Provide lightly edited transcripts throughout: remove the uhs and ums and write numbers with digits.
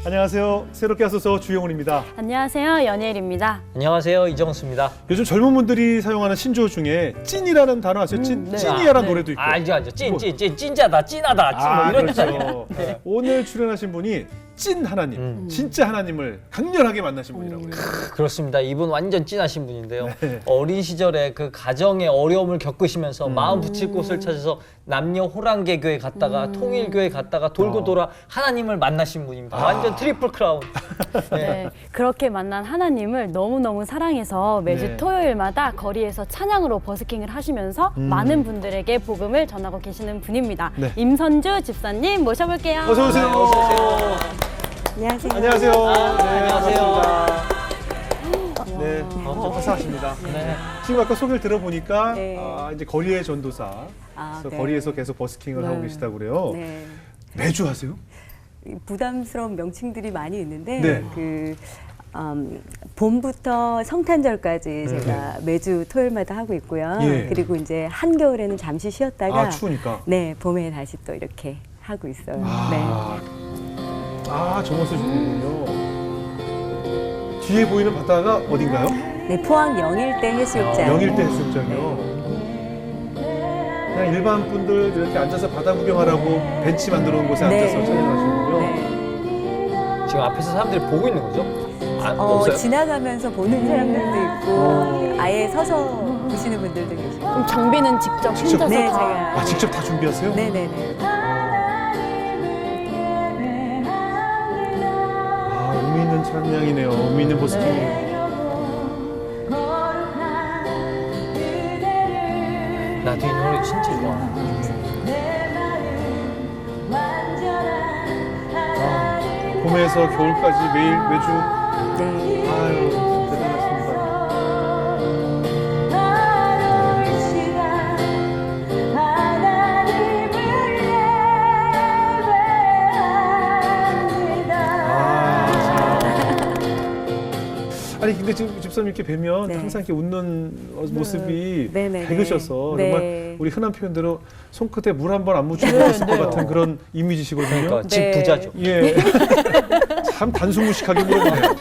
안녕하세요. 새롭게 하소서 주영훈입니다. 안녕하세요. 연예일입니다. 안녕하세요. 이정수입니다. 요즘 젊은 분들이 사용하는 신조어 중에 찐이라는 단어 아세요? 찐? 네. 찐이야라는 노래도 있고. 알죠. 찐짜다, 찐하다, 뭐 이런 뜻이에요. 그렇죠. 네. 오늘 출연하신 분이 찐 하나님, 진짜 하나님을 강렬하게 만나신 분이라고 그래요. 그렇습니다. 이분 완전 찐하신 분인데요. 네. 어린 시절에 그 가정의 어려움을 겪으시면서 마음 붙일 곳을 찾아서 남녀 호랑개교에 갔다가 통일교에 갔다가 돌고 돌아 하나님을 만나신 분입니다. 완전 트리플 크라운. 네. 그렇게 만난 하나님을 너무너무 사랑해서 매주 네. 토요일마다 거리에서 찬양으로 버스킹을 하시면서 많은 분들에게 복음을 전하고 계시는 분입니다. 네. 임선주 집사님 모셔볼게요. 어서 오세요. 어서 오세요. 안녕하세요. 안녕하세요. 안녕하세요. 네, 화사하십니다. 네. 지금 아까 소개를 들어보니까 네. 이제 거리의 전도사, 그래서 네. 거리에서 계속 버스킹을 하고 계시다고 그래요. 네. 매주 하세요? 부담스러운 명칭들이 많이 있는데 네. 봄부터 성탄절까지 제가 매주 토요일마다 하고 있고요. 예. 그리고 이제 한겨울에는 잠시 쉬었다가 추우니까. 네, 봄에 다시 또 이렇게 하고 있어요. 저 모습이군요. 뒤에 보이는 바다가 어딘가요? 네, 포항 영일대 해수욕장. 영일대 해수욕장이요. 그냥 일반 분들 이렇게 앉아서 바다 구경하라고 벤치 만들어 놓은 곳에 네. 앉아서 촬영하시는군요. 네. 지금 앞에서 사람들이 보고 있는 거죠? 없어요? 지나가면서 보는 사람들도 있고 아예 서서 보시는 분들도 계시고. 그럼 장비는 직접 혼자서 네, 다 제가. 직접 다 준비하세요? 네네네. 의미 있는 찬양이네요. 의미 있는 버스킹이에요. 나도 이 노래 진짜 좋아. 봄에서 겨울까지 매일 매주 네. 아유 대단하십니다. 아니 근데 지금 집사님 이렇게 뵈면 네. 항상 이렇게 웃는 모습이 네네네. 밝으셔서 네. 정말 우리 흔한 표현대로 손끝에 물 한 번 안 묻히고 있을 것 같은 그런 이미지시거든요. 그러니까 집 네. 부자죠. 예. 참 단순무식하게 물어보네요.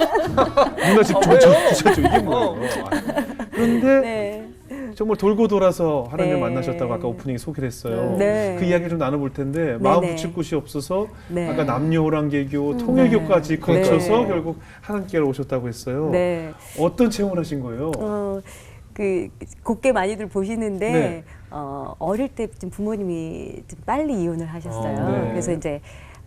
누나 집 좀 왜요? 부자죠. 이게 뭐예요? 그런데 네. 정말 돌고 돌아서 하나님 네. 만나셨다고 아까 오프닝에 소개를 했어요. 네. 그 이야기 좀 나눠볼 텐데 마음 붙일 곳이 없어서 네. 아까 남녀호랑개교, 통일교까지 거쳐서 네. 결국 하나님께로 오셨다고 했어요. 네. 어떤 체험을 하신 거예요? 그 곱게 많이들 보시는데 네. 어릴 때 좀 부모님이 좀 빨리 이혼을 하셨어요. 네. 그래서 이제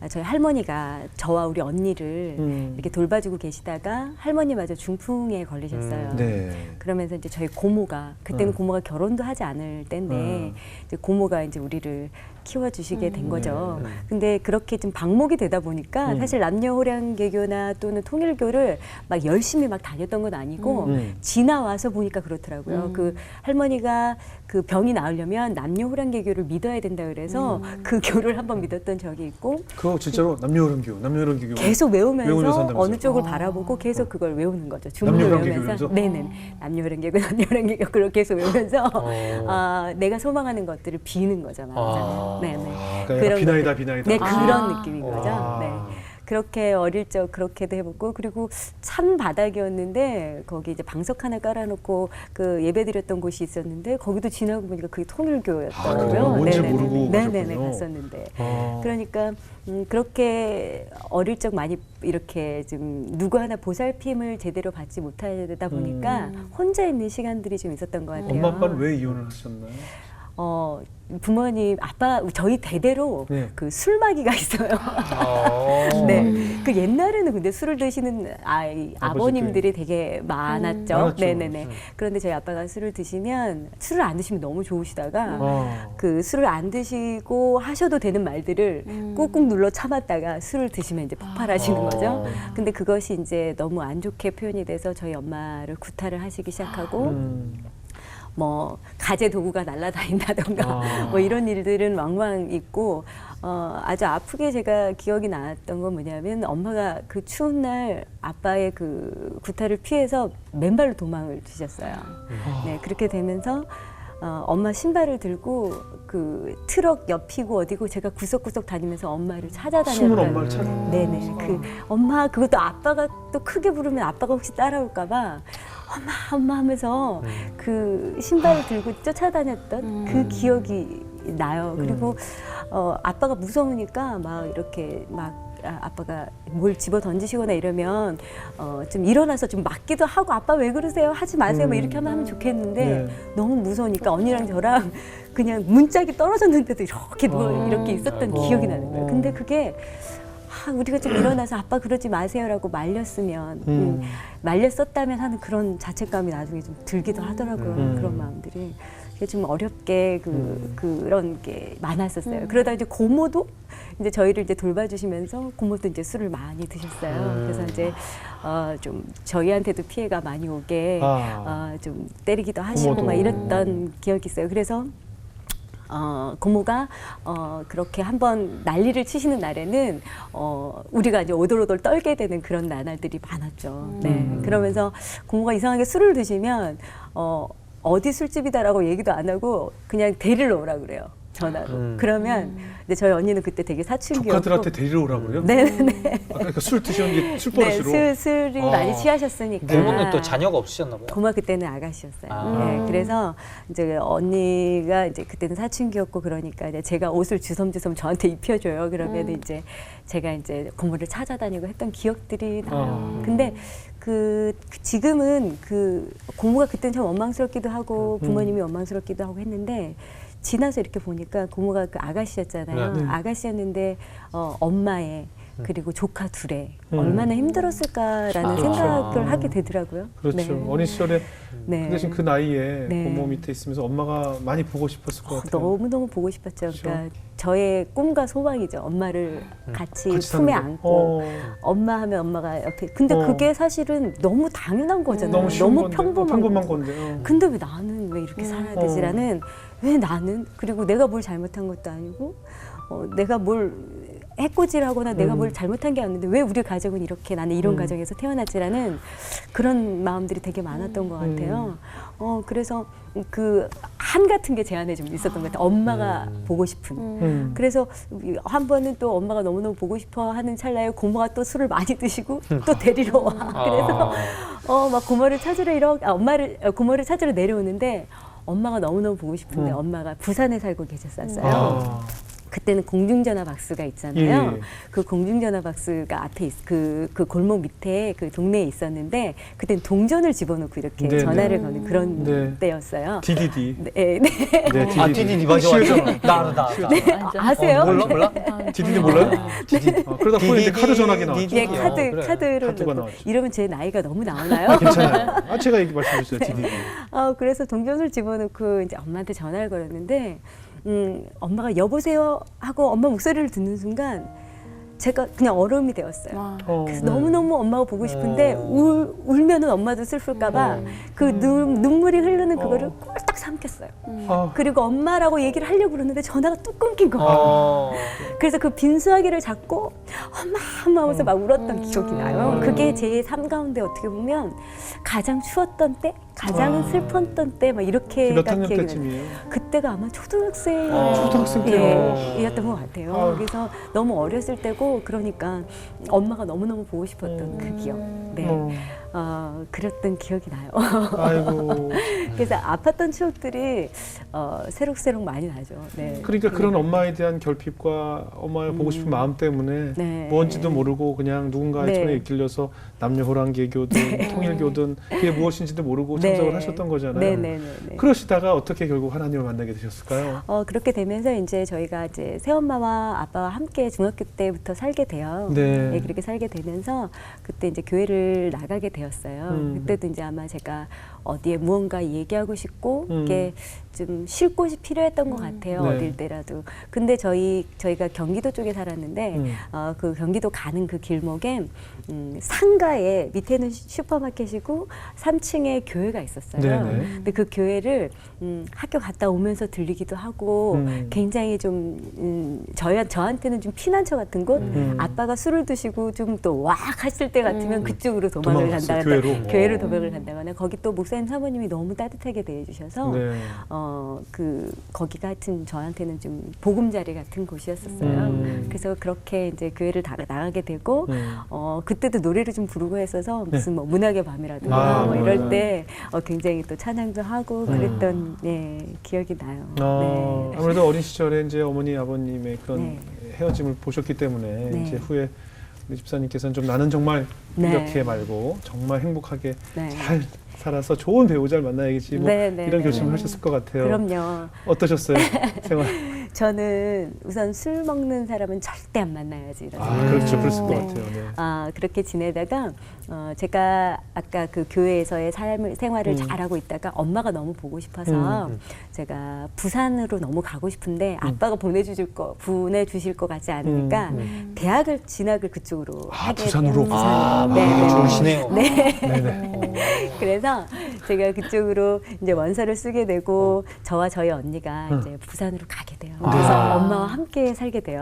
저희 할머니가 저와 우리 언니를 이렇게 돌봐주고 계시다가 할머니마저 중풍에 걸리셨어요. 네. 그러면서 이제 저희 고모가 그때는 고모가 결혼도 하지 않을 때인데 이제 고모가 이제 우리를 키워주시게 된 거죠. 근데 그렇게 좀 방목이 되다 보니까 사실 남녀호랑개교나 또는 통일교를 막 열심히 막 다녔던 건 아니고 지나와서 보니까 그렇더라고요. 그 할머니가 그 병이 나으려면 남녀호랑개교를 믿어야 된다 그래서 그 교를 한번 믿었던 적이 있고 그거 진짜로 남녀호랑개교 계속 외우면서 외우면서 한다면서요? 어느 쪽을 바라보고 계속 그걸 외우는 거죠. 주문을 남녀호랑개교 외우면서. 외우면서? 네네. 남녀호랑개교 그렇게 계속 외우면서 내가 소망하는 것들을 비는 거죠. 네네. 그러니까 비나이다. 네, 그런 느낌인 거죠. 아. 네. 그렇게 어릴 적 그렇게도 해보고 그리고 산 바닥이었는데 거기 이제 방석 하나 깔아놓고 그 예배드렸던 곳이 있었는데 거기도 지나고 보니까 그게 통일교였더라고요. 그래요? 뭔지 네네네. 모르고 네네네 가셨군요. 갔었는데 그러니까 그렇게 어릴 적 많이 이렇게 좀 누구 하나 보살핌을 제대로 받지 못하다 보니까 혼자 있는 시간들이 좀 있었던 것 같아요. 엄마 아빠는 왜 이혼을 하셨나요? 부모님, 아빠, 저희 대대로 네. 그 술마귀가 있어요. 네. 그 옛날에는 근데 술을 드시는 아버님들이 되게 많았죠. 많았죠. 네네네. 그런데 저희 아빠가 술을 드시면 술을 안 드시면 너무 좋으시다가 아. 그 술을 안 드시고 하셔도 되는 말들을 꾹꾹 눌러 참았다가 술을 드시면 이제 폭발하시는 거죠. 근데 그것이 이제 너무 안 좋게 표현이 돼서 저희 엄마를 구타를 하시기 시작하고 뭐 가재 도구가 날아다닌다던가 뭐 이런 일들은 왕왕 있고 아주 아프게 제가 기억이 나왔던 건 뭐냐면 엄마가 그 추운 날 아빠의 그 구타를 피해서 맨발로 도망을 드셨어요. 네, 그렇게 되면서 엄마 신발을 들고 그 트럭 옆이고 어디고 제가 구석구석 다니면서 엄마를 숨은 찾아다녔던. 엄마를 찾아. 네네. 그 엄마 그것도 아빠가 또 크게 부르면 아빠가 혹시 따라올까봐 엄마 하면서 그 신발을 들고 쫓아다녔던 그 기억이 나요. 그리고 아빠가 무서우니까 막 이렇게 막 아빠가 뭘 집어 던지시거나 이러면 좀 일어나서 좀 맞기도 하고 아빠 왜 그러세요? 하지 마세요. 뭐 이렇게 하면 좋겠는데 네. 너무 무서우니까 언니랑 저랑 그냥 문짝이 떨어졌는데도 이렇게 이렇게 있었던 기억이 나는 거예요. 근데 그게 우리가 좀 일어나서 아빠 그러지 마세요라고 말렸으면 말렸었다면 하는 그런 자책감이 나중에 좀 들기도 하더라고요. 그런 마음들이. 좀 어렵게 그런 게 많았었어요. 그러다 이제 고모도 이제 저희를 이제 돌봐주시면서 고모도 이제 술을 많이 드셨어요. 그래서 이제 좀 저희한테도 피해가 많이 오게 좀 때리기도 하시고 고모도. 막 이랬던 기억이 있어요. 그래서 고모가 그렇게 한번 난리를 치시는 날에는 우리가 이제 오돌오돌 떨게 되는 그런 나날들이 많았죠. 네. 그러면서 고모가 이상하게 술을 드시면 어디 술집이다라고 얘기도 안 하고 그냥 데리러 오라 그래요. 전화로. 그러면 이제 저희 언니는 그때 되게 사춘기였고 조카들한테 데리러 오라고요? 네네네. 아까 술 드시는 게 네, 술버릇으로. 술이 많이 취하셨으니까. 고모는 또 자녀가 없으셨나 봐요. 고모 그때는 아가씨였어요. 네, 그래서 이제 언니가 이제 그때는 사춘기였고 그러니까 이제 제가 옷을 주섬주섬 저한테 입혀줘요. 그러면 이제 제가 이제 고모를 찾아다니고 했던 기억들이 나요. 근데 지금은 고모가 그때는 참 원망스럽기도 하고 부모님이 원망스럽기도 하고 했는데 지나서 이렇게 보니까 고모가 그 아가씨였잖아요. 네. 아가씨였는데 엄마의 그리고 조카 둘에 얼마나 힘들었을까라는 생각을 하게 되더라고요. 그렇죠. 네. 어린 시절에 네. 그 대신 그 나이에 네. 고모 밑에 있으면서 엄마가 많이 보고 싶었을 것 같아요. 너무너무 보고 싶었죠. 그렇죠. 그러니까 저의 꿈과 소망이죠. 엄마를 같이 사는 품에 거. 안고 엄마 하면 엄마가 옆에. 근데 그게 사실은 너무 당연한 거잖아요. 너무 쉬운 건데, 평범한 거. 건데. 근데 왜 나는 왜 이렇게 살아야 되지라는 왜 나는 그리고 내가 뭘 잘못한 것도 아니고 내가 뭘 해코지하거나 내가 뭘 잘못한 게 아닌데 왜 우리 가족은 이렇게 나는 이런 가정에서 태어났지라는 그런 마음들이 되게 많았던 것 같아요. 그래서 그 한 같은 게 제 안에 좀 있었던 것 같아요. 엄마가 보고 싶은. 그래서 한 번은 또 엄마가 너무너무 보고 싶어 하는 찰나에 고모가 또 술을 많이 드시고 또 데리러 와. 그래서 막 고모를 찾으러 고모를 찾으러 내려오는데 엄마가 너무너무 보고 싶은데 엄마가 부산에 살고 계셨었어요. 그때는 공중전화 박스가 있잖아요. 예. 그 공중전화 박스가 앞에 그 골목 밑에 그 동네에 있었는데 그때는 동전을 집어넣고 이렇게 네, 전화를 네. 거는 그런 네. 때였어요. DDD. 네, 네. 네, 아, DDD 맞아. 나르다. 아세요? 몰라? DDD 몰라요? 그러다 보니 이제 카드 전화기 나왔죠. 예, 그래. 카드를 카드가 넣고 나왔죠. 이러면 제 나이가 너무 나오나요? 괜찮아요. 제가 얘기 말씀해 주세요. DDD. 그래서 동전을 집어넣고 이제 엄마한테 전화를 걸었는데 엄마가 여보세요 하고 엄마 목소리를 듣는 순간 제가 그냥 얼음이 되었어요. 그래서 너무너무 엄마가 보고 싶은데 울면은 엄마도 슬플까봐 그 눈물이 흐르는 그거를 꼴딱 삼켰어요. 그리고 엄마라고 얘기를 하려고 그러는데 전화가 뚝 끊긴 거예요. 그래서 그 빈수하기를 잡고 엄마 하면서 막 울었던 기억이 나요. 그게 제 삶 가운데 어떻게 보면 가장 추웠던 때, 가장 슬펐던 때 막 이렇게 몇 학년 기억이 나요. 때쯤이에요? 그때가 아마 초등학생 초등학생 때요. 이었던 것 같아요. 그래서 너무 어렸을 때고 그러니까 엄마가 너무너무 보고 싶었던 그 기억. 네. 그랬던 기억이 나요. 아이고. 그래서 아팠던 추억들이 새록새록 많이 나죠. 네. 그러니까 그런 엄마에 대한 결핍과 엄마를 보고 싶은 마음 때문에 네. 뭔지도 모르고 그냥 누군가의 네. 손에 이끌려서 남녀호랑개교든 통일교든 그게 무엇인지도 모르고 네. 참석을 하셨던 거잖아요. 네네네. 그러시다가 어떻게 결국 하나님을 만나게 되셨을까요? 그렇게 되면서 이제 저희가 이제 새엄마와 아빠와 함께 중학교 때부터 살게 돼요. 네. 그렇게 살게 되면서 그때 이제 교회를 나가게 되었어요. 그때도 이제 아마 제가 어디에 무언가 얘기하고 싶고 이게 좀 쉴 곳이 필요했던 것 같아요. 네. 어릴 때라도. 근데 저희가 경기도 쪽에 살았는데 그 경기도 가는 그 길목에 상가에 밑에는 슈퍼마켓이고 3층에 교회가 있었어요. 네네. 근데 그 교회를 학교 갔다 오면서 들리기도 하고 굉장히 좀 저한테는 좀 피난처 같은 곳. 아빠가 술을 드시고 좀 또 왁 하실 때 같으면 그쪽으로 도망을 도망갔어요, 간다거나 교회로? 교회로 도망을 간다거나 거기 또 목사님 사모님이 너무 따뜻하게 대해주셔서 네. 거기가 하여튼 저한테는 좀 보금자리 같은 곳이었었어요. 그래서 그렇게 이제 교회를 나가게 되고 그때도 노래를 좀 부르고 했어서 무슨 뭐 문학의 밤이라든가 뭐 이럴 때 굉장히 또 찬양도 하고 그랬던 기억이 나요. 네. 아무래도 어린 시절에 이제 어머니 아버님의 그런 헤어짐을 보셨기 때문에 이제 후에 우리 집사님께서는 좀 나는 정말 이렇게 말고 정말 행복하게 잘 살아서 좋은 배우자를 만나야지 뭐 이런 결심을 하셨을 것 같아요. 그럼요. 어떠셨어요? 생활. 저는 우선 술 먹는 사람은 절대 안 만나야지. 이런 그렇죠. 그랬을 것 같아요. 네. 그렇게 지내다가 제가 아까 그 교회에서의 생활을 잘하고 있다가 엄마가 너무 보고 싶어서 제가 부산으로 너무 가고 싶은데 아빠가 보내주실 것 같지 않으니까 대학을 진학을 그쪽으로 하게 부산으로? 네. 좋으시네요. 네네. 그래서 제가 그쪽으로 이제 원서를 쓰게 되고 저와 저희 언니가 이제 부산으로 가게 돼요. 그래서 엄마와 함께 살게 돼요.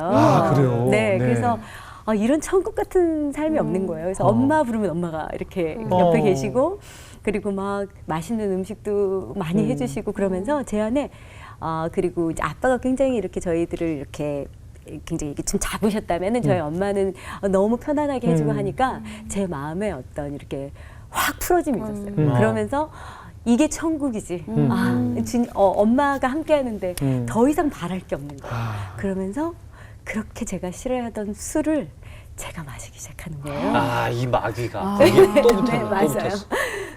그래요? 네. 그래서 이런 천국 같은 삶이 없는 거예요. 그래서 엄마 부르면 엄마가 이렇게 옆에 계시고 그리고 막 맛있는 음식도 많이 해주시고 그러면서 제 안에 그리고 이제 아빠가 굉장히 이렇게 저희들을 이렇게 굉장히 이렇게 좀 잡으셨다면은 저희 엄마는 너무 편안하게 해주고 하니까 제 마음에 어떤 이렇게 확 풀어짐이 있었어요. 그러면서 이게 천국이지. 엄마가 함께 하는데 더 이상 바랄 게 없는 거예요. 그러면서 그렇게 제가 싫어하던 술을 제가 마시기 시작하는 거예요. 이 마귀가 거기에 또 붙었네. 맞아요.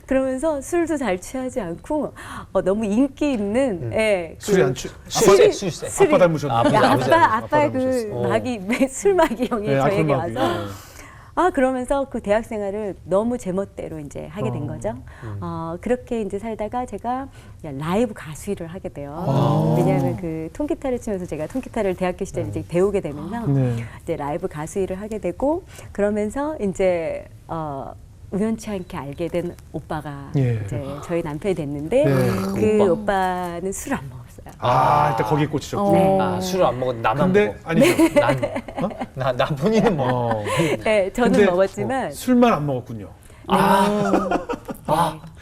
그러면서 술도 잘 취하지 않고 너무 인기 있는 술이 안 취. 술세. 아빠 닮으셨네. 아빠 그 마귀 술 마귀 형이 저에게 와서 그러면서 그 대학 생활을 너무 제멋대로 이제 하게 된 거죠. 그렇게 이제 살다가 제가 라이브 가수 일을 하게 돼요. 왜냐하면 그 통기타를 치면서 제가 통기타를 대학교 시절에 이제 배우게 되면서 이제 라이브 가수 일을 하게 되고 그러면서 이제 우연치 않게 알게 된 오빠가 이제 저희 남편이 됐는데 그 오빠는 술을 안 먹었어요. 일단 거기에 꽂히셨고. 술을 안 먹었는데 나만 근데 먹어. 아니죠. 나 본인은 먹어. 네, 저는 근데 먹었지만 술만 안 먹었군요.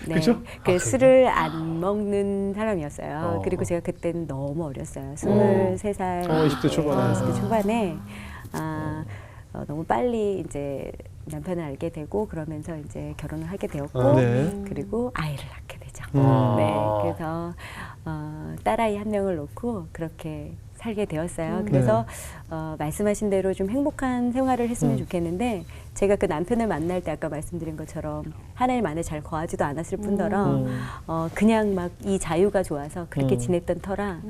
그죠? 술을 안 먹는 사람이었어요. 그리고 제가 그때는 너무 어렸어요. 23살. 20대 초반에. 20대 초반에. 너무 빨리 이제 남편을 알게 되고 그러면서 이제 결혼을 하게 되었고 그리고 아이를 낳게 되죠. 그래서 딸아이 한 명을 놓고 그렇게 살게 되었어요. 그래서 말씀하신 대로 좀 행복한 생활을 했으면 좋겠는데 제가 그 남편을 만날 때 아까 말씀드린 것처럼 하나님 안에 잘 거하지도 않았을 뿐더러 그냥 막 이 자유가 좋아서 그렇게 지냈던 터라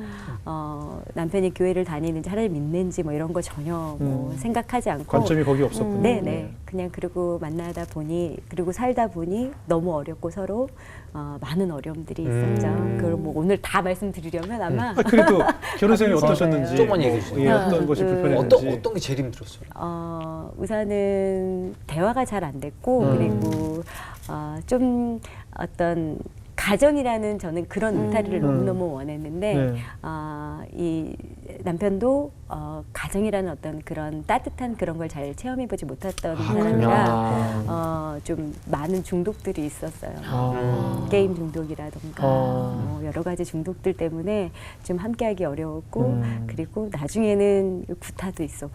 남편이 교회를 다니는지 하나님 믿는지 뭐 이런 거 전혀 뭐 생각하지 않고 관점이 거기 없었군요. 네네. 그냥 그리고 만나다 보니 그리고 살다 보니 너무 어렵고 서로 많은 어려움들이 있었죠. 그걸 뭐 오늘 다 말씀드리려면 아마 그래도 결혼 생활이 어떠셨는지 조금만 얘기해 주세요. 어떤 것이 불편했는지. 어떤 게 제일 힘들었어요? 우선은 대화가 잘 안 됐고 그리고 좀 어떤 가정이라는 저는 그런 울타리를 너무너무 원했는데 이 남편도 가정이라는 어떤 그런 따뜻한 그런 걸 잘 체험해보지 못했던 사람이라 좀 많은 중독들이 있었어요. 게임 중독이라던가 뭐 여러 가지 중독들 때문에 좀 함께하기 어려웠고 그리고 나중에는 구타도 있었고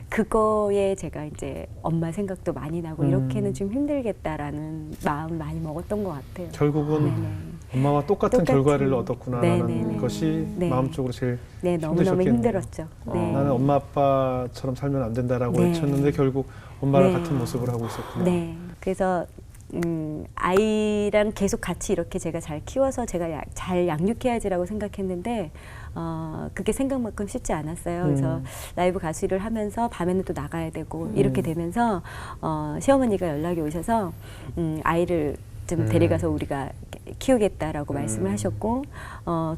그거에 제가 이제 엄마 생각도 많이 나고 이렇게는 좀 힘들겠다라는 마음을 많이 먹었던 것 같아요. 결국은 엄마와 똑같은 결과를 얻었구나라는 것이 마음적으로 제일 너무너무 힘들었죠. 나는 엄마 아빠처럼 살면 안 된다라고 외쳤는데 결국 엄마랑 같은 모습을 하고 있었구나. 그래서 아이랑 계속 같이 이렇게 제가 잘 키워서 제가 잘 양육해야지라고 생각했는데 그게 생각만큼 쉽지 않았어요. 그래서 라이브 가수 일을 하면서 밤에는 또 나가야 되고 이렇게 되면서 시어머니가 연락이 오셔서 아이를 좀 데려가서 우리가 키우겠다라고 말씀을 하셨고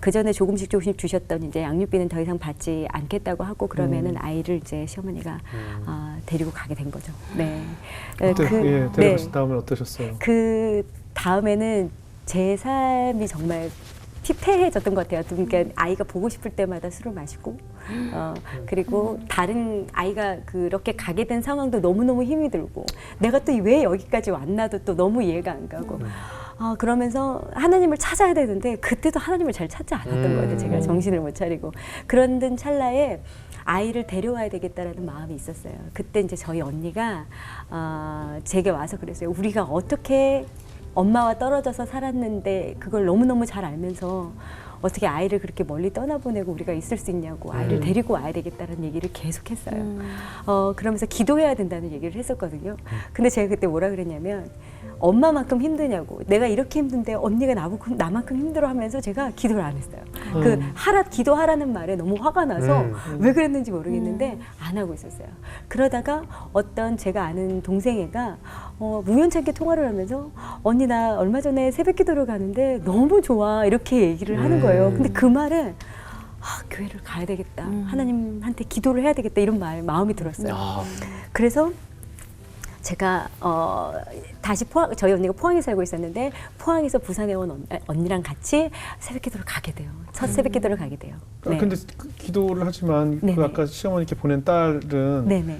그 전에 조금씩 주셨던 이제 양육비는 더 이상 받지 않겠다고 하고 그러면은 아이를 이제 시어머니가 데리고 가게 된 거죠. 그때 데려갔을 다음에 어떠셨어요? 그 다음에는 제 삶이 정말 피폐해졌던 것 같아요. 그러니까 아이가 보고 싶을 때마다 술을 마시고 그리고 다른 아이가 그렇게 가게 된 상황도 너무너무 힘이 들고 내가 또 왜 여기까지 왔나도 또 너무 이해가 안 가고 그러면서 하나님을 찾아야 되는데 그때도 하나님을 잘 찾지 않았던 것 같아요. 제가 정신을 못 차리고 그런 듯 찰나에 아이를 데려와야 되겠다라는 마음이 있었어요. 그때 이제 저희 언니가 제게 와서 그랬어요. 우리가 어떻게 엄마와 떨어져서 살았는데 그걸 너무너무 잘 알면서 어떻게 아이를 그렇게 멀리 떠나보내고 우리가 있을 수 있냐고 아이를 데리고 와야 되겠다는 얘기를 계속했어요. 그러면서 기도해야 된다는 얘기를 했었거든요. 근데 제가 그때 뭐라 그랬냐면 엄마만큼 힘드냐고 내가 이렇게 힘든데 언니가 나만큼 힘들어하면서 제가 기도를 안 했어요. 그 기도하라는 말에 너무 화가 나서 왜 그랬는지 모르겠는데 안 하고 있었어요. 그러다가 어떤 제가 아는 동생애가 우연찮게 통화를 하면서 언니 나 얼마 전에 새벽기도를 가는데 너무 좋아 이렇게 얘기를 하는 거예요. 근데 그 말은 교회를 가야 되겠다. 하나님한테 기도를 해야 되겠다 이런 마음이 들었어요. 그래서 제가 다시 저희 언니가 포항에 살고 있었는데 포항에서 부산에 온 언니랑 같이 새벽기도를 가게 돼요. 첫 새벽기도를 가게 돼요. 네. 근데 기도를 하지만 네네. 그 아까 시어머니께 보낸 딸은 네네.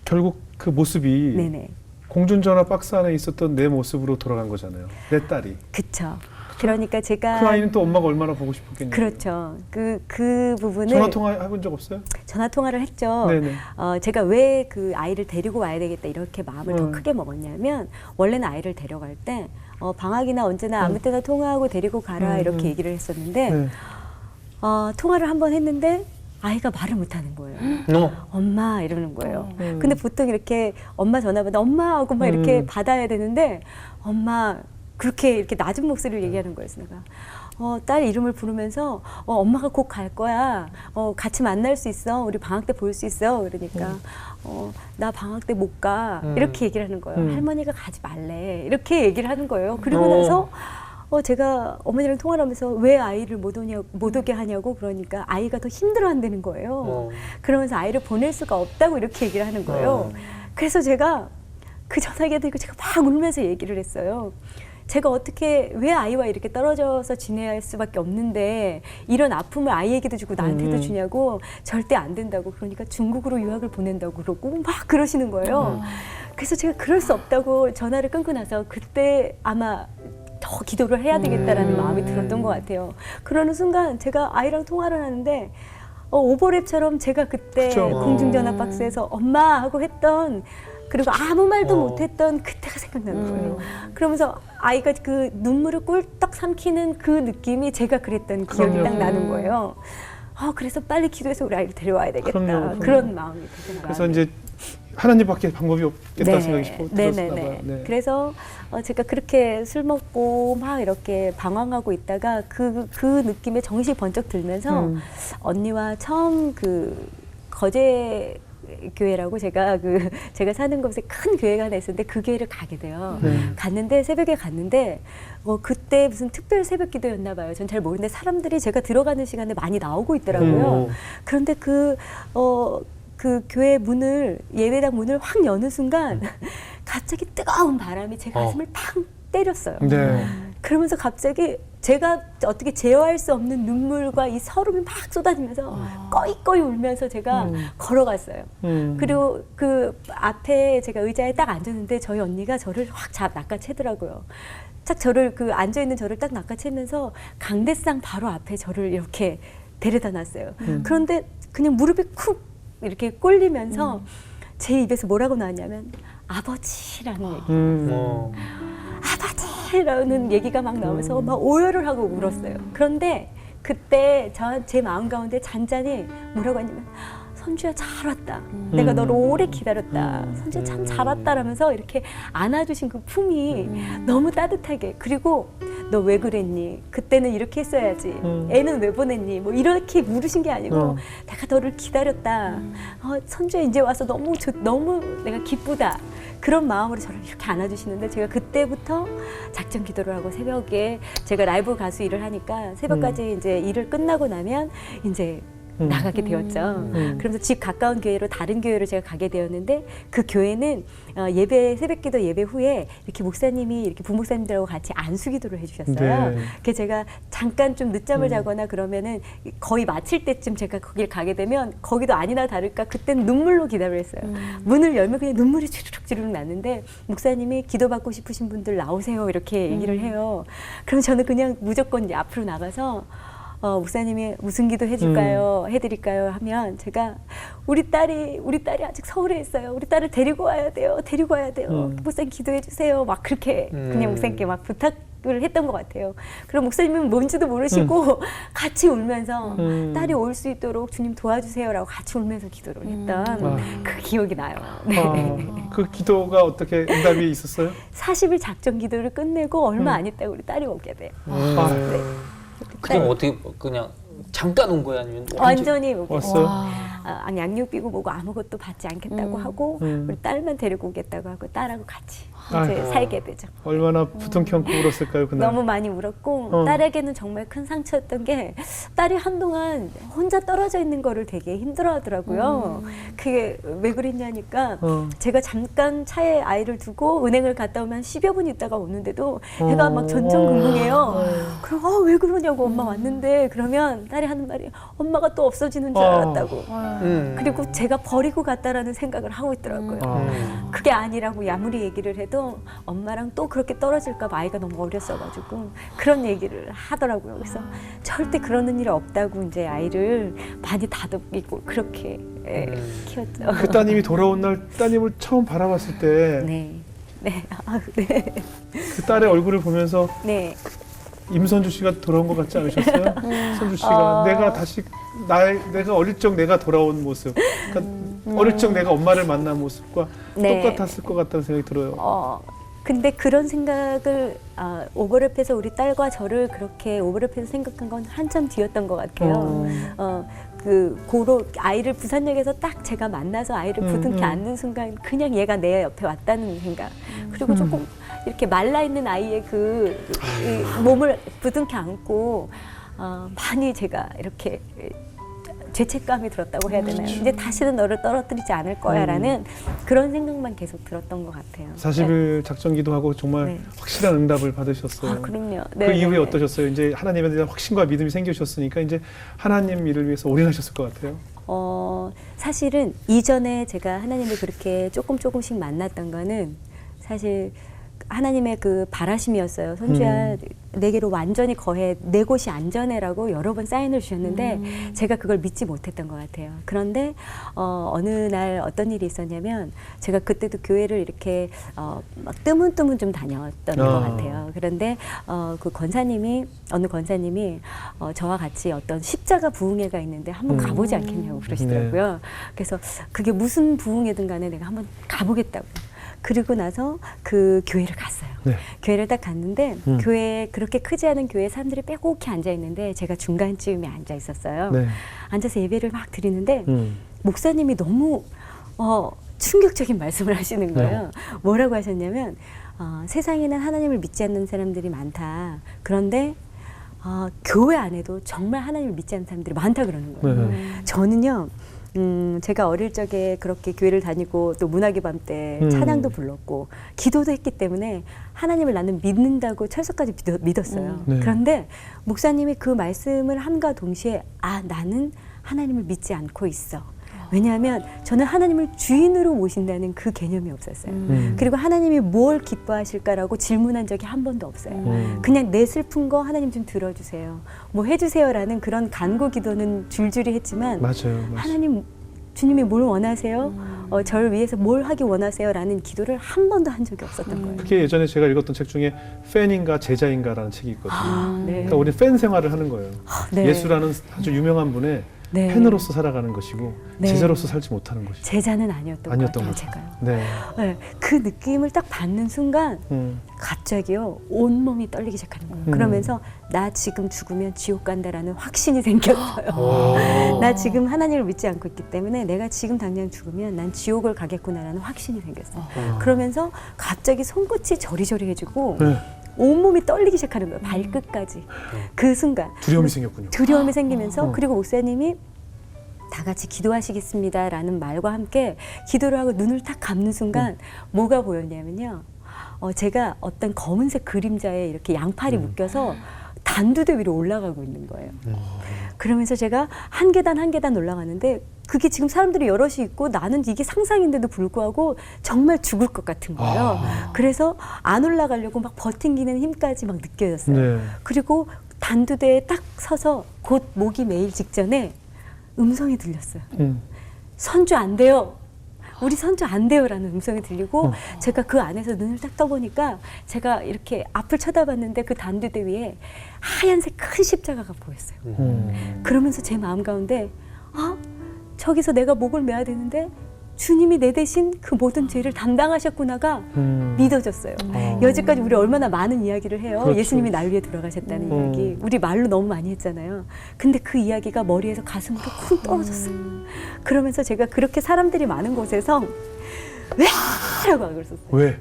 결국 그 모습이 네네. 공중전화 박스 안에 있었던 내 모습으로 돌아간 거잖아요. 내 딸이. 그쵸. 그러니까 제가 그 아이는 또 엄마가 얼마나 보고 싶었겠냐고. 그렇죠. 그 부분을 전화 통화 해본 적 없어요? 전화 통화를 했죠. 네네. 제가 왜 그 아이를 데리고 와야 되겠다 이렇게 마음을 더 크게 먹었냐면 원래는 아이를 데려갈 때 방학이나 언제나 아무 때나 통화하고 데리고 가라 이렇게 얘기를 했었는데 네. 통화를 한 번 했는데 아이가 말을 못하는 거예요. 엄마 이러는 거예요. 근데 보통 이렇게 엄마 전화 받아 엄마 하고 막 이렇게 받아야 되는데 엄마 그렇게 이렇게 낮은 목소리로 얘기하는 거예요. 내가 딸 이름을 부르면서 엄마가 곧 갈 거야. 같이 만날 수 있어. 우리 방학 때 볼 수 있어. 그러니까 나 방학 때 못 가. 이렇게 얘기를 하는 거예요. 할머니가 가지 말래. 이렇게 얘기를 하는 거예요. 그리고 나서 제가 어머니랑 통화를 하면서 왜 아이를 못 오게 하냐고 그러니까 아이가 더 힘들어한다는 거예요. 그러면서 아이를 보낼 수가 없다고 이렇게 얘기를 하는 거예요. 그래서 제가 그 전화기에 들고 제가 막 울면서 얘기를 했어요. 제가 어떻게 왜 아이와 이렇게 떨어져서 지내야 할 수밖에 없는데 이런 아픔을 아이에게도 주고 나한테도 주냐고 절대 안 된다고 그러니까 중국으로 유학을 보낸다고 그러고 막 그러시는 거예요. 그래서 제가 그럴 수 없다고 전화를 끊고 나서 그때 아마 더 기도를 해야 되겠다라는 마음이 들었던 것 같아요. 그러는 순간 제가 아이랑 통화를 하는데 오버랩처럼 제가 그때 그쵸. 공중전화 박스에서 엄마 하고 했던 그리고 아무 말도 못했던 그때가 생각나는 거예요. 그러면서 아이가 그 눈물을 꿀떡 삼키는 그 느낌이 제가 그랬던 기억이 딱 나는 거예요. 그래서 빨리 기도해서 우리 아이를 데려와야 되겠다. 그럼요. 그런 마음이 드는 거예요. 그래서 이제 하나님밖에 방법이 없겠다 생각이 들었나 봐요. 네. 그래서 제가 그렇게 술 먹고 막 이렇게 방황하고 있다가 그 느낌에 정신이 번쩍 들면서 언니와 처음 그 거제 교회라고 제가 사는 곳에 큰 교회가 하나 있었는데 그 교회를 가게 돼요. 갔는데 새벽에 갔는데 그때 무슨 특별 새벽 기도였나 봐요. 전 잘 모르는데 사람들이 제가 들어가는 시간에 많이 나오고 있더라고요. 그런데 그 교회 문을 예배당 문을 확 여는 순간 갑자기 뜨거운 바람이 제 가슴을 탁 때렸어요. 네. 그러면서 갑자기 제가 어떻게 제어할 수 없는 눈물과 이 서름이 막 쏟아지면서 꺼이꺼이 울면서 제가 걸어갔어요. 그리고 그 앞에 제가 의자에 딱 앉았는데 저희 언니가 저를 확 낚아채더라고요. 딱 저를 앉아있는 저를 딱 낚아채면서 강대상 바로 앞에 저를 이렇게 데려다 놨어요. 그런데 그냥 무릎이 쿡 이렇게 꼴리면서 제 입에서 뭐라고 나왔냐면 아버지라는 얘기. 아버지라는 얘기가 막 나오면서 막 오열을 하고 울었어요. 그런데 그때 제 마음 가운데 잔잔히 뭐라고 하냐면 선주야 잘 왔다. 내가 너를 오래 기다렸다. 선주야 참 잘 왔다라면서 이렇게 안아주신 그 품이 너무 따뜻하게 그리고 너 왜 그랬니? 그때는 이렇게 했어야지. 애는 왜 보냈니? 뭐 이렇게 물으신 게 아니고 내가 너를 기다렸다. 선주야 이제 와서 너무 내가 기쁘다. 그런 마음으로 저를 이렇게 안아주시는데 제가 그때부터 작전 기도를 하고 새벽에 제가 라이브 가수 일을 하니까 새벽까지 이제 일을 끝나고 나면 이제 나가게 되었죠. 그러면서 집 가까운 교회로 다른 교회로 제가 가게 되었는데 그 교회는 예배 새벽기도 예배 후에 이렇게 목사님이 이렇게 부목사님들하고 같이 안수기도를 해주셨어요. 네. 그래서 제가 잠깐 좀 늦잠을 자거나 그러면은 거의 마칠 때쯤 제가 거길 가게 되면 거기도 아니나 다를까 그때는 눈물로 기도를 했어요. 문을 열면 그냥 눈물이 주르륵 났는데 목사님이 기도받고 싶으신 분들 나오세요 이렇게 얘기를 해요. 그럼 저는 그냥 무조건 이제 앞으로 나가서 목사님이 무슨 기도 해줄까요? 해드릴까요? 하면 제가 우리 딸이 아직 서울에 있어요. 우리 딸을 데리고 와야 돼요. 목사님 기도해 주세요. 막 그렇게 그냥 목사님께 막 부탁을 했던 것 같아요. 그럼 목사님은 뭔지도 모르시고 같이 울면서 딸이 올 수 있도록 주님 도와주세요라고 같이 울면서 기도를 했던 그 기억이 나요. 네. 그 기도가 어떻게 응답이 있었어요? 40일 작전 기도를 끝내고 얼마 안 있다가 우리 딸이 오게 돼요. 네. 그냥 어떻게 그냥 잠깐 온 거야 아니면 완전히 왔어요? 양육 비고 뭐고 아무것도 받지 않겠다고 하고 우리 딸만 데리고 오겠다고 하고 딸하고 같이 이제 살게 되죠. 얼마나 부둥켜 안고 울었을까요 그날? 너무 많이 울었고 딸에게는 정말 큰 상처였던 게 딸이 한동안 혼자 떨어져 있는 거를 되게 힘들어하더라고요. 그게 왜 그랬냐니까 제가 잠깐 차에 아이를 두고 은행을 갔다 오면 10여 분 있다가 오는데도 애가 막 전전긍긍해요. 그럼 왜 그러냐고 엄마 왔는데 그러면 딸이 하는 말이 엄마가 또 없어지는 줄 알았다고. 그리고 제가 버리고 갔다라는 생각을 하고 있더라고요. 그게 아니라고 아무리 얘기를 해도 엄마랑 또 그렇게 떨어질까 봐 아이가 너무 어렸어가지고 그런 얘기를 하더라고요. 그래서 절대 그러는 일 없다고 이제 아이를 많이 다독이고 그렇게 키웠죠. 그 따님이 돌아온 날 따님을 처음 바라봤을 때 네. 네. 그 딸의 얼굴을 보면서 네. 임선주 씨가 돌아온 것 같지 않으셨어요? 선주 씨가 내가 다시 내가 어릴 적 내가 돌아온 모습, 그러니까 어릴 적 내가 엄마를 만난 모습과 네. 똑같았을 것 같다는 생각이 들어요. 근데 그런 생각을 오버랩해서 우리 딸과 저를 그렇게 오버랩해서 생각한 건 한참 뒤였던 것 같아요. 고로 아이를 부산역에서 딱 제가 만나서 아이를 부둥켜 안는 순간 그냥 얘가 내 옆에 왔다는 생각. 그리고 조금 이렇게 말라 있는 아이의 이 몸을 부둥켜 안고 많이 제가 이렇게 죄책감이 들었다고 해야 되나요? 이제 다시는 너를 떨어뜨리지 않을 거야라는 그런 생각만 계속 들었던 것 같아요. 40일 작전 기도하고 정말 확실한 응답을 받으셨어요. 그럼요. 그 이후에 어떠셨어요? 이제 하나님에 대한 확신과 믿음이 생기셨으니까 이제 하나님 일을 위해서 올인하셨을 것 같아요. 사실은 이전에 제가 하나님을 그렇게 조금씩 만났던 거는 사실 하나님의 그 바라심이었어요. 선주야, 내게로 완전히 거해, 내 곳이 안전해라고 여러 번 사인을 주셨는데 제가 그걸 믿지 못했던 것 같아요. 그런데 어느 날 어떤 일이 있었냐면 제가 그때도 교회를 이렇게 막 뜨문뜨문 좀 다녔던 것 같아요. 그런데 그 어느 권사님이 저와 같이 어떤 십자가 부흥회가 있는데 한번 가보지 않겠냐고 그러시더라고요. 그래서 그게 무슨 부흥회든 간에 내가 한번 가보겠다고. 그리고 나서 그 교회를 갔어요. 네. 교회를 딱 갔는데 교회 그렇게 크지 않은 교회에 사람들이 빼곡히 앉아 있는데 제가 중간쯤에 앉아 있었어요. 네. 앉아서 예배를 막 드리는데 목사님이 너무 충격적인 말씀을 하시는 거예요. 뭐라고 하셨냐면 세상에는 하나님을 믿지 않는 사람들이 많다. 그런데 교회 안에도 정말 하나님을 믿지 않는 사람들이 많다 그러는 거예요. 저는요. 제가 어릴 적에 그렇게 교회를 다니고 또 문학의 밤 때 찬양도 불렀고 기도도 했기 때문에 하나님을 나는 믿는다고 철석까지 믿었어요. 그런데 목사님이 그 말씀을 함과 동시에 나는 하나님을 믿지 않고 있어. 왜냐하면 저는 하나님을 주인으로 모신다는 그 개념이 없었어요. 그리고 하나님이 뭘 기뻐하실까라고 질문한 적이 한 번도 없어요. 그냥 내 슬픈 거 하나님 좀 들어주세요. 뭐 해주세요라는 그런 간구 기도는 줄줄이 했지만 맞아요. 하나님 주님이 뭘 원하세요? 저를 위해서 뭘 하기 원하세요?라는 기도를 한 번도 한 적이 없었던 거예요. 그게 예전에 제가 읽었던 책 중에 팬인가 제자인가라는 책이 있거든요. 네. 그러니까 우리 팬 생활을 하는 거예요. 네. 예수라는 아주 유명한 분의 네. 팬으로서 살아가는 것이고 네. 제자로서 살지 못하는 것이죠. 제자는 아니었던 것 같아요. 제가요. 네. 네. 그 느낌을 딱 받는 순간 갑자기요 온몸이 떨리기 시작하는 거예요. 그러면서 나 지금 죽으면 지옥 간다라는 확신이 생겼어요. 나 지금 하나님을 믿지 않고 있기 때문에 내가 지금 당장 죽으면 난 지옥을 가겠구나라는 확신이 생겼어요. 그러면서 갑자기 손끝이 저리저리해지고 온몸이 떨리기 시작하는 거예요. 발끝까지. 그 순간 두려움이 생겼군요. 두려움이 생기면서 그리고 목사님이 다 같이 기도하시겠습니다라는 말과 함께 기도를 하고 눈을 딱 감는 순간 뭐가 보였냐면요. 제가 어떤 검은색 그림자에 이렇게 양팔이 묶여서 단두대 위로 올라가고 있는 거예요. 그러면서 제가 한 계단 한 계단 올라가는데 그게 지금 사람들이 여럿이 있고 나는 이게 상상인데도 불구하고 정말 죽을 것 같은 거예요. 그래서 안 올라가려고 막 버팅기는 힘까지 막 느껴졌어요. 네. 그리고 단두대에 딱 서서 곧 목이 메일 직전에 음성이 들렸어요. 선주 안 돼요. 우리 선주 안 돼요라는 음성이 들리고 제가 그 안에서 눈을 딱 떠보니까 제가 이렇게 앞을 쳐다봤는데 그 단두대 위에 하얀색 큰 십자가가 보였어요. 그러면서 제 마음 가운데 저기서 내가 목을 메야 되는데 주님이 내 대신 그 모든 죄를 담당하셨구나가 믿어졌어요. 여지까지 우리 얼마나 많은 이야기를 해요. 그렇죠. 예수님이 날 위해 돌아가셨다는 이야기. 우리 말로 너무 많이 했잖아요. 근데 그 이야기가 머리에서 가슴으로 쿵 떨어졌어요. 그러면서 제가 그렇게 사람들이 많은 곳에서 왜? 라고 악을 썼어요. 왜?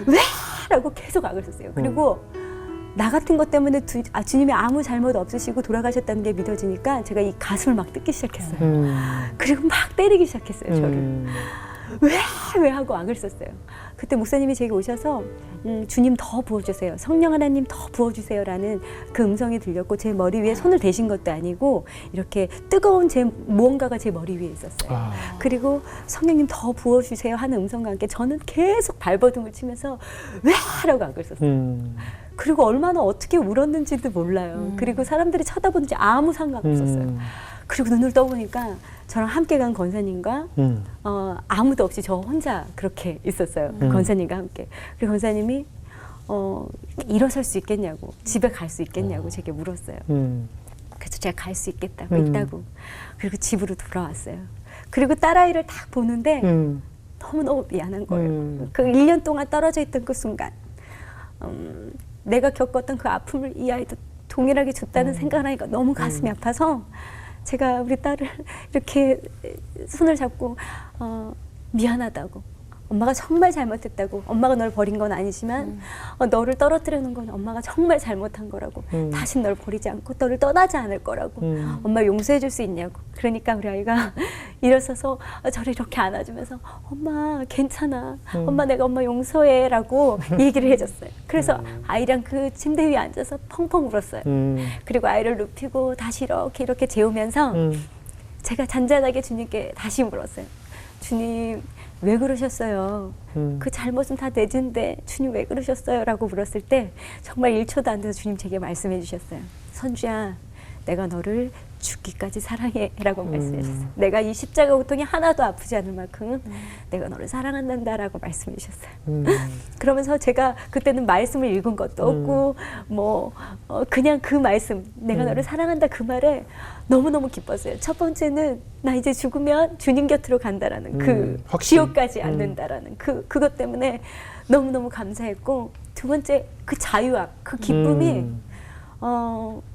왜? 라고 계속 악을 썼어요. 그리고 나 같은 것 때문에 주님이 아무 잘못 없으시고 돌아가셨다는 게 믿어지니까 제가 이 가슴을 막 뜯기 시작했어요. 그리고 막 때리기 시작했어요, 저를. 왜 하고 악을 썼어요. 그때 목사님이 제게 오셔서 주님 더 부어주세요. 성령 하나님 더 부어주세요라는 그 음성이 들렸고 제 머리 위에 손을 대신 것도 아니고 이렇게 뜨거운 무언가가 제 머리 위에 있었어요. 그리고 성령님 더 부어주세요 하는 음성과 함께 저는 계속 발버둥을 치면서 왜? 라고 악을 썼어요. 그리고 얼마나 어떻게 울었는지도 몰라요. 그리고 사람들이 쳐다보는지 아무 상관없었어요. 그리고 눈을 떠보니까 저랑 함께 간 권사님과 아무도 없이 저 혼자 그렇게 있었어요. 권사님과 함께. 그리고 권사님이 일어설 수 있겠냐고, 집에 갈 수 있겠냐고 제게 물었어요. 그래서 제가 갈 수 있겠다고 있다고. 그리고 집으로 돌아왔어요. 그리고 딸아이를 딱 보는데 너무너무 미안한 거예요. 그 1년 동안 떨어져 있던 그 순간 내가 겪었던 그 아픔을 이 아이도 동일하게 줬다는 생각을 하니까 너무 가슴이 아파서 제가 우리 딸을 이렇게 손을 잡고 미안하다고, 엄마가 정말 잘못했다고, 엄마가 널 버린 건 아니지만 너를 떨어뜨리는 건 엄마가 정말 잘못한 거라고, 다신 널 버리지 않고 너를 떠나지 않을 거라고, 엄마 용서해 줄 수 있냐고. 그러니까 우리 아이가 일어서서 저를 이렇게 안아주면서 엄마 괜찮아, 엄마 내가 엄마 용서해 라고 얘기를 해줬어요. 그래서 아이랑 그 침대 위에 앉아서 펑펑 울었어요. 그리고 아이를 눕히고 다시 이렇게 재우면서 제가 잔잔하게 주님께 다시 물었어요. 주님 왜 그러셨어요? 그 잘못은 다 내 죄인데 주님 왜 그러셨어요? 라고 물었을 때 정말 1초도 안 돼서 주님 제게 말씀해 주셨어요. 선주야, 내가 너를 죽기까지 사랑해 라고 말씀해 주셨어요. 내가 이 십자가 고통이 하나도 아프지 않을 만큼 내가 너를 사랑한다 라고 말씀해 주셨어요. 그러면서 제가 그때는 말씀을 읽은 것도 없고 그냥 그 말씀, 내가 너를 사랑한다 그 말에 너무너무 기뻤어요. 첫 번째는 나 이제 죽으면 주님 곁으로 간다라는 그 확신. 지옥까지 않는다라는 그것 때문에 너무너무 감사했고, 두 번째 그 자유함, 그 기쁨이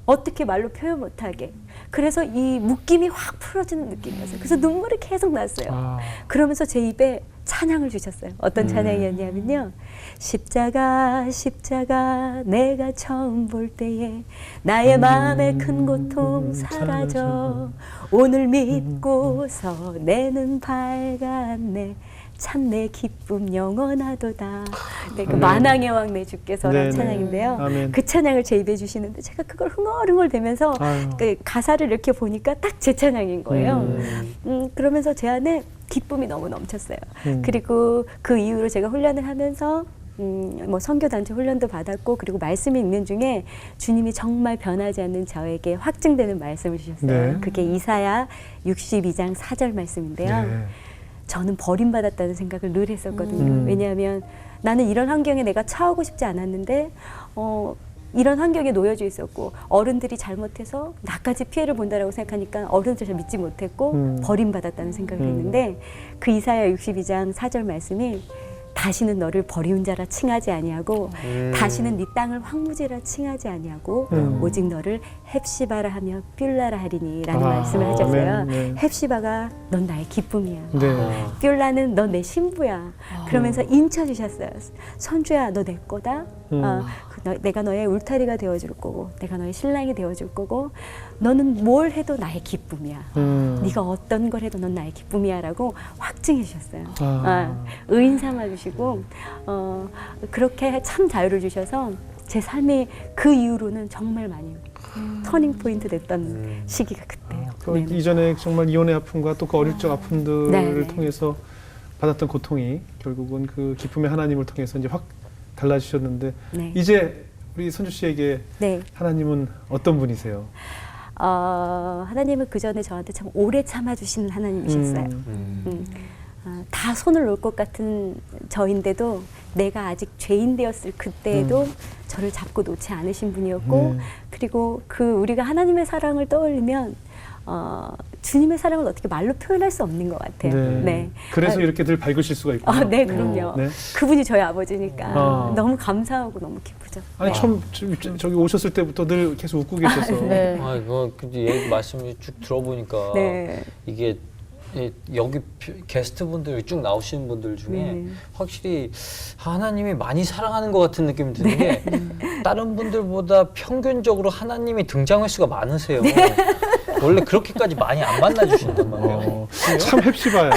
어떻게 말로 표현 못하게, 그래서 이 묶임이 확 풀어지는 느낌이었어요. 그래서 눈물이 계속 났어요. 그러면서 제 입에 찬양을 주셨어요. 어떤 찬양이었냐면요, 십자가 십자가 내가 처음 볼 때에 나의 마음의 큰 고통 사라져, 오늘 믿고서 내는 밝았네, 참 내 기쁨 영원하도다. 네, 그 만왕의 왕 내 주께서라는 찬양인데요. 아멘. 그 찬양을 제 입에 주시는데 제가 그걸 흥얼흥얼 대면서 그 가사를 이렇게 보니까 딱 제 찬양인 거예요. 그러면서 제 안에 기쁨이 너무 넘쳤어요. 그리고 그 이후로 제가 훈련을 하면서 선교단체 훈련도 받았고, 그리고 말씀 읽는 중에 주님이 정말 변하지 않는 저에게 확증되는 말씀을 주셨어요. 네. 그게 이사야 62장 4절 말씀인데요. 네. 저는 버림받았다는 생각을 늘 했었거든요. 왜냐하면 나는 이런 환경에 내가 처하고 싶지 않았는데 이런 환경에 놓여져 있었고, 어른들이 잘못해서 나까지 피해를 본다라고 생각하니까 어른들을 잘 믿지 못했고 버림받았다는 생각을 했는데, 그 이사야 62장 4절 말씀이 다시는 너를 버리운 자라 칭하지 아니하고 다시는 네 땅을 황무지라 칭하지 아니하고 오직 너를 헵시바라 하며 뷸라라 하리니 라는 말씀을 하셨어요. 네. 헵시바가 넌 나의 기쁨이야. 네. 뷸라는 넌 내 신부야. 그러면서 인쳐주셨어요. 선주야 너 내 거다. 내가 너의 울타리가 되어줄 거고 내가 너의 신랑이 되어줄 거고 너는 뭘 해도 나의 기쁨이야. 네가 어떤 걸 해도 넌 나의 기쁨이야라고 확증해 주셨어요. 의인 삼아 주시고 그렇게 참 자유를 주셔서 제 삶이 그 이후로는 정말 많이 터닝 포인트 됐던 시기가 그때예요. 그 이전에 정말 이혼의 아픔과 또 그 어릴 적 아픔들을 네네. 통해서 받았던 고통이 결국은 그 기쁨의 하나님을 통해서 이제 확 달라지셨는데 네. 이제 우리 선주 씨에게 네. 하나님은 어떤 분이세요? 하나님은 그 전에 저한테 참 오래 참아주시는 하나님이셨어요. 다 손을 놓을 것 같은 저인데도 내가 아직 죄인 되었을 그때에도 저를 잡고 놓지 않으신 분이었고 그리고 그 우리가 하나님의 사랑을 떠올리면 주님의 사랑을 어떻게 말로 표현할 수 없는 것 같아요. 네. 그래서 이렇게 늘 밝으실 수가 있군요. 네, 그럼요. 네. 그분이 저희 아버지니까 너무 감사하고 너무 기쁘죠. 아니 네. 처음 저기 오셨을 때부터 늘 계속 웃고 계셔서 네. 이거 얘기 말씀을 쭉 들어보니까 네. 이게 여기 게스트분들 쭉 나오시는 분들 중에 네. 확실히 하나님이 많이 사랑하는 것 같은 느낌이 드는 게 다른 분들보다 평균적으로 하나님이 등장 횟수가 많으세요. 원래 그렇게까지 많이 안 만나주신단 말이에요. 참 헵시바야.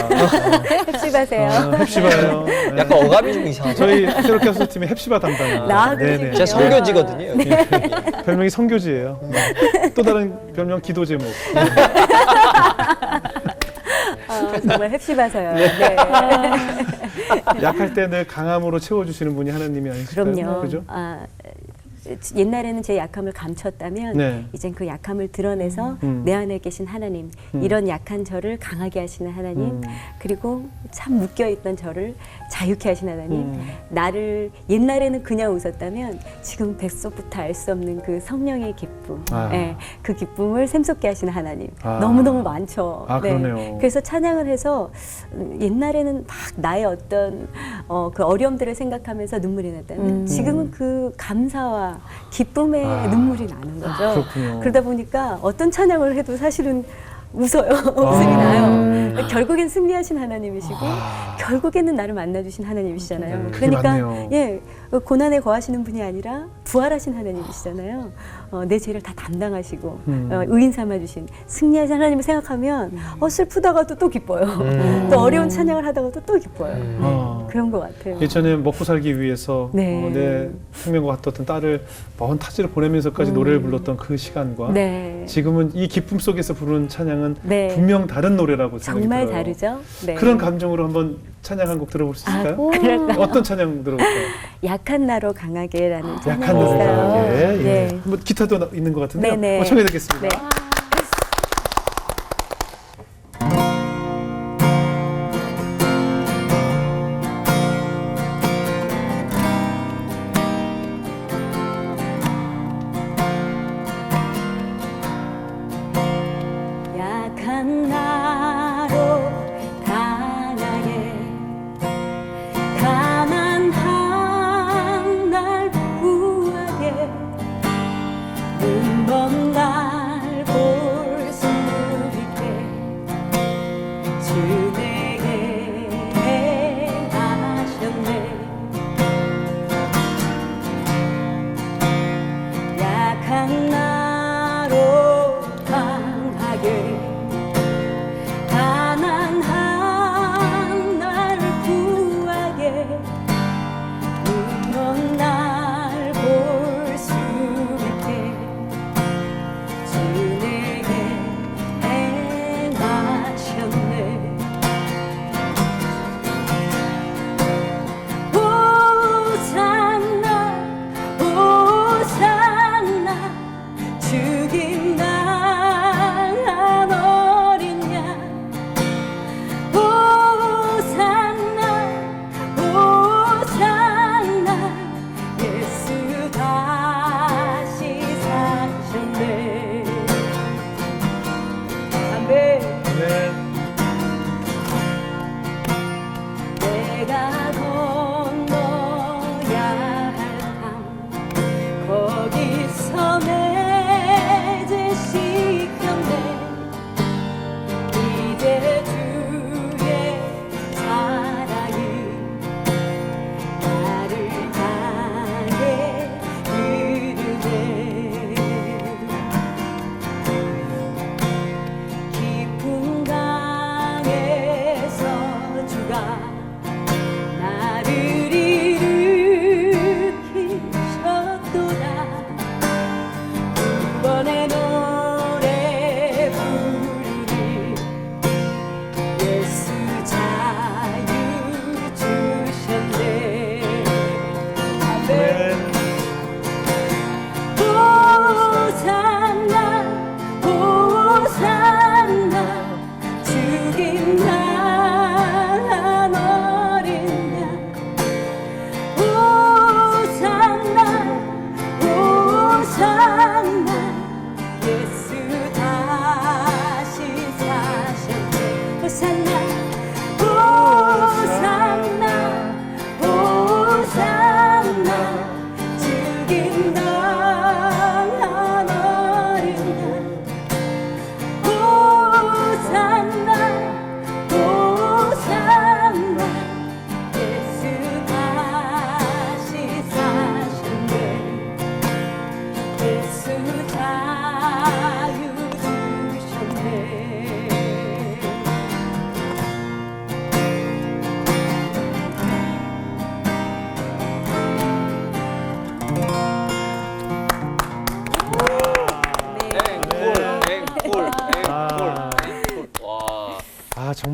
헵시바세요. 헵시바예요. 네. 약간 어감이 좀 이상하죠. 저희 새롭게 하소서 팀이 헵시바 담당이에요. 그러시군요. 제가 성교지거든요. 여기. 별명이 성교지예요. 또 다른 별명 기도 제목. 정말 헵시바서요. 네. 약할 때 늘 강함으로 채워주시는 분이 하나님이 아니실까요? 그럼요. 그죠? 옛날에는 제 약함을 감췄다면 네. 이젠 그 약함을 드러내서 내 안에 계신 하나님, 이런 약한 저를 강하게 하시는 하나님, 그리고 참 묶여있던 저를 자유케 하시는 하나님, 나를 옛날에는 그냥 웃었다면 지금 뱃속부터 알 수 없는 그 성령의 기쁨, 네, 그 기쁨을 샘솟게 하시는 하나님, 너무너무 많죠. 그러네요. 그래서 찬양을 해서 옛날에는 막 나의 어떤 그 어려움들을 생각하면서 눈물이 났다면 지금은 그 감사와 기쁨의 눈물이 나는 거죠. 그렇군요. 그러다 보니까 어떤 찬양을 해도 사실은 웃어요. 웃음이 나요. 결국엔 승리하신 하나님이시고 결국에는 나를 만나주신 하나님이시잖아요. 그게 그러니까 맞네요. 예, 고난에 거하시는 분이 아니라 부활하신 하나님이시잖아요. 내 죄를 다 담당하시고 의인 삼아주신 승리하신 하나님을 생각하면 슬프다가도 또 기뻐요. 또 어려운 찬양을 하다가도 또 기뻐요. 그런 것 같아요. 예전에 먹고 살기 위해서 네. 내 생명과 같았던 딸을 먼 타지를 보내면서까지 노래를 불렀던 그 시간과 네. 지금은 이 기쁨 속에서 부르는 찬양은 네. 분명 다른 노래라고 생각이 정말 들어요. 다르죠. 네. 그런 감정으로 한번 찬양 한 곡 들어볼 수 있을까요? 어떤 찬양 들어볼까요? 약한 나로 강하게라는 찬양이 약한 노래 있어요. 강하게. 예. 네. 한번 기타도 있는 것 같은데요. 네네. 청해 듣겠습니다. 네. 약한 나로 강하게 가난한 날 구하게 눈먼 날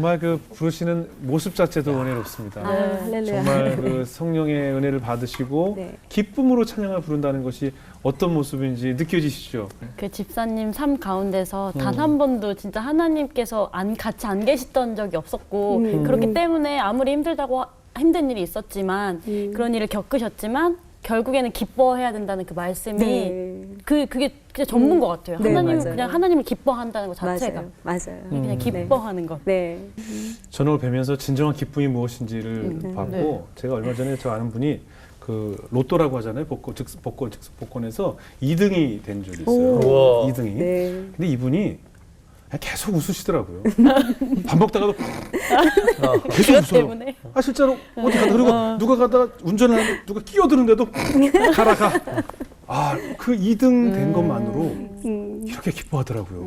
정말 그 부르시는 모습 자체도 은혜롭습니다. 아, 할렐루야. 정말 그 성령의 은혜를 받으시고 네. 기쁨으로 찬양을 부른다는 것이 어떤 모습인지 느껴지시죠? 그 집사님 삶 가운데서 단 한 번도 진짜 하나님께서 같이 안 계시던 적이 없었고 그렇기 때문에 아무리 힘든 일이 있었지만 그런 일을 겪으셨지만 결국에는 기뻐해야 된다는 그 말씀이 네. 그게 진짜 전부인 것 같아요. 네, 하나님 맞아요. 그냥 하나님을 기뻐한다는 것 자체가 맞아요. 그냥 기뻐하는 것. 네. 저는 오늘 뵈면서 진정한 기쁨이 무엇인지를 봤고 네. 제가 얼마 전에 저 아는 분이 그 로또라고 하잖아요. 복권에서 2등이 된 적이 있어요. 우와. 2등이. 네. 근데 이분이 그냥 계속 웃으시더라고요. 밥 먹다가도 계속 그것 웃어요. 때문에. 아 실제로 어디 가다 그리고 누가 가다 운전을 하는데 누가 끼어드는데도 가라 가. 아 그 2등 된 것만으로 이렇게 기뻐하더라고요.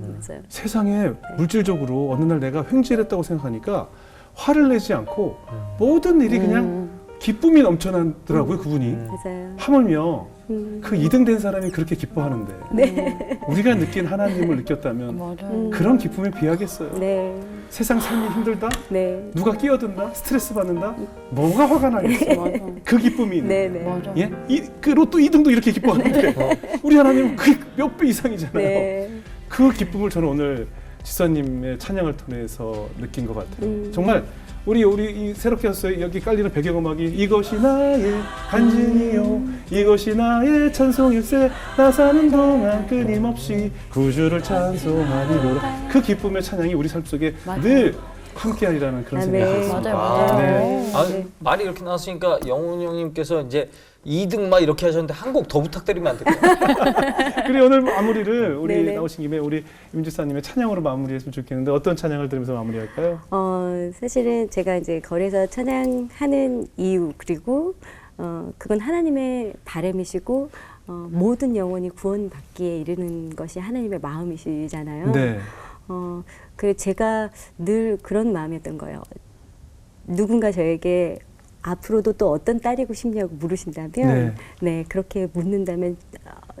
맞아요. 세상에 물질적으로 어느 날 내가 횡재했다고 생각하니까 화를 내지 않고 모든 일이 그냥 기쁨이 넘쳐나더라고요. 그분이. 맞아요. 하물며 그 2등 된 사람이 그렇게 기뻐하는데 우리가 느낀 하나님을 느꼈다면 맞아요. 그런 기쁨에 비하겠어요. 네. 세상 삶이 힘들다? 네. 누가 끼어든다? 스트레스 받는다? 뭐가 화가 나겠어요? 맞아. 그 기쁨이 있는 네, 거예요. 네. 맞아. 예? 그 로또 2등도 이렇게 기뻐하는데 우리 하나님은 그 몇 배 이상이잖아요. 네. 그 기쁨을 저는 오늘 지사님의 찬양을 통해서 느낀 것 같아요. 정말 우리 이 새롭게 여기 깔리는 배경음악이 이것이 나의 간증이요 이것이 나의 찬송일세 나 사는 동안 끊임없이 구주를 찬송하리로라. 그 기쁨의 찬양이 우리 삶 속에 맞아요. 늘 함께하리라는 그런 생각이 네. 들었습니다. 맞아요. 네. 아, 말이 이렇게 나왔으니까 영훈 형님께서 이제 2등 막 이렇게 하셨는데 한 곡 더 부탁드리면 안 될까요? 그리고 오늘 마무리를 우리 네네. 나오신 김에 우리 임지사님의 찬양으로 마무리했으면 좋겠는데 어떤 찬양을 들으면서 마무리할까요? 사실은 제가 이제 거리에서 찬양하는 이유 그리고 그건 하나님의 바람이시고 모든 영혼이 구원받기에 이르는 것이 하나님의 마음이시잖아요. 네. 그래서 제가 늘 그런 마음이었던 거예요. 누군가 저에게 앞으로도 또 어떤 딸이고 싶냐고 물으신다면 네 그렇게 묻는다면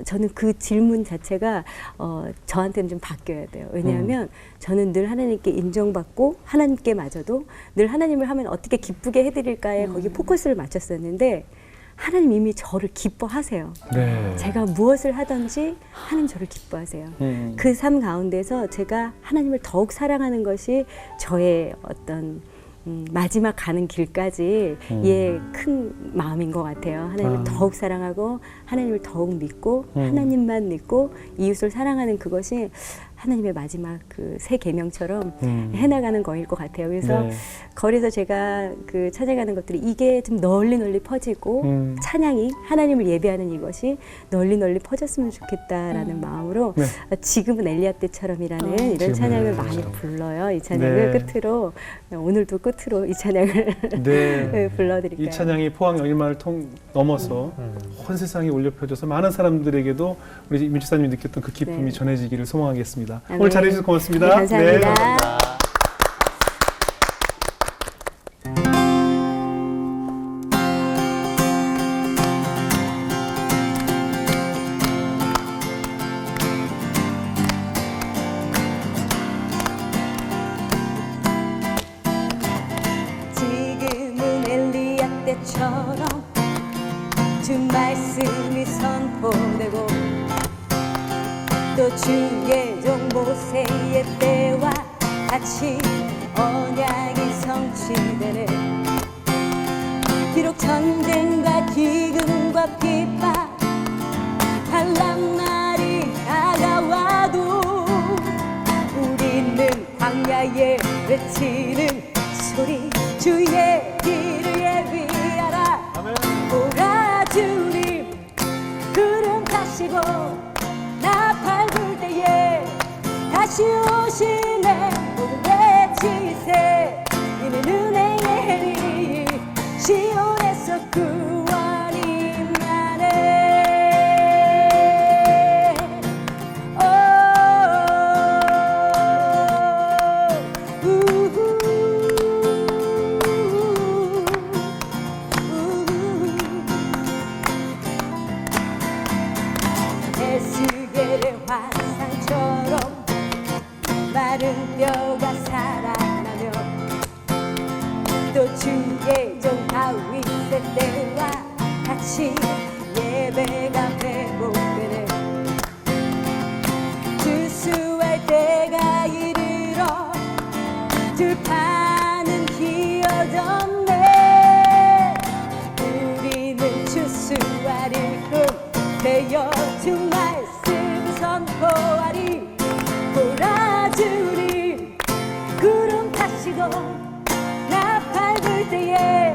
저는 그 질문 자체가 저한테는 좀 바뀌어야 돼요. 왜냐하면 저는 늘 하나님께 인정받고 하나님께마저도 늘 하나님을 하면 어떻게 기쁘게 해드릴까에 거기 포커스를 맞췄었는데 하나님 이미 저를 기뻐하세요. 네. 제가 무엇을 하든지 하나님 저를 기뻐하세요. 그 삶 가운데서 제가 하나님을 더욱 사랑하는 것이 저의 어떤 마지막 가는 길까지의 큰 마음인 것 같아요. 하나님을 더욱 사랑하고 하나님을 더욱 믿고 하나님만 믿고 이웃을 사랑하는 그것이 하나님의 마지막 그 새 계명처럼 해나가는 거일 것 같아요. 그래서 네. 거리에서 제가 그 찬양하는 것들이 이게 좀 널리 퍼지고 찬양이 하나님을 예배하는 이것이 널리 퍼졌으면 좋겠다라는 마음으로 네. 지금은 엘리야 때처럼이라는 이런 지금은 찬양을 엘리야 많이 때처럼. 불러요. 이 찬양을 네. 끝으로 오늘도 끝으로 이 찬양을 네. 불러드릴까요? 이 찬양이 포항 열마를 넘어서 온 세상에 울려 퍼져서 많은 사람들에게도 우리 임지사님이 느꼈던 그 기쁨이 네. 전해지기를 소망하겠습니다. 아멘. 오늘 잘해주셔서 고맙습니다. 네, 감사합니다. 감사합니다. 지금은 엘리야 때처럼 주 말씀이 선포되고 또 주의 종 모세의 때와 같이 언약이 성취되네. 비록 전쟁과 기근과 핍박 환난 날이 다가와도 우리는 광야에 외치는 소리 주의 길을 예비하라. 오라 주님 구름 타시고 나팔 불 때에 다시 오시네. 모두 외치세 이는 은혜의 해리 시온에서 구원이 나네. 우리도 주의 종 다윗의 때와 같이 예배가 회복되네. 주수할 때가 이르러 들판은 휘어졌네. 우리는 주수하리끔 되어 주 말씀 선포하리. 보라주리 구름 타시고 나 밟을 때에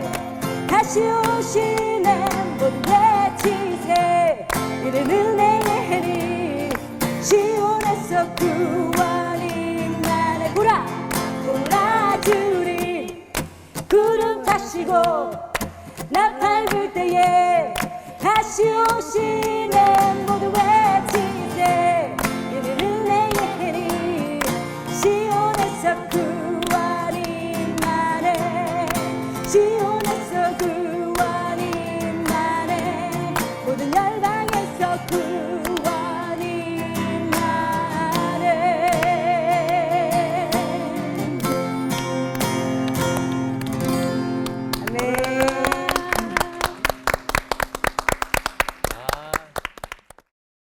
다시 오시네. 모두 외치세 이는 은혜의 해리. 시온에서 구원이 만에 보라주리 구름 타시고 나 밟을 때에 다시 오시네. 모두 외치세 이는 은혜의 해리. 시온에서 구원이 만에